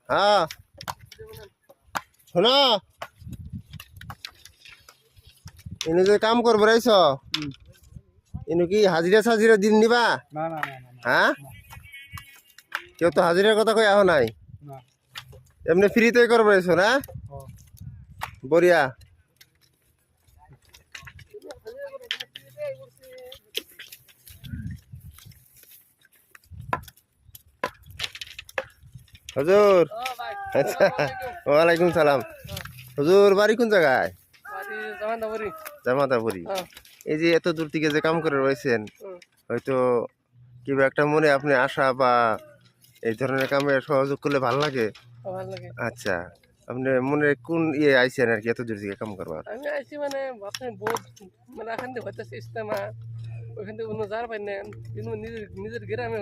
হ্যাঁ শোনো এনে যে কাম করবো রাইছ এনে কি হাজিরা সাজিরা দিন নিবা? হ্যাঁ কেউ তো হাজিরার কথা কই আহ নাই, এমনি ফ্রিতে করবো রাইছো না? বড়িয়া হুজুর। আচ্ছা ওয়ালাইকুম সালাম। হুজুর বাড়ি কোন জায়গায়? জামাতাপুরি। এই যে এত দূর থেকে যে কাম করে রয়েছেন, হয়তো কিবা একটা মনে আপনি আশা বা এই ধরনের কামে সহযোগ করলে ভালো লাগে। আচ্ছা আপনি মনে কোন ইয়ে আইছেন আর কি এত দূর থেকে কাম করবার? আমি আইছি মানে আপনি বহুত মানে এখান থেকে হইতেছে ইস্তেমা, ওইখান থেকে অন্য যার পাই না, কিন্তু নিজের গ্রামে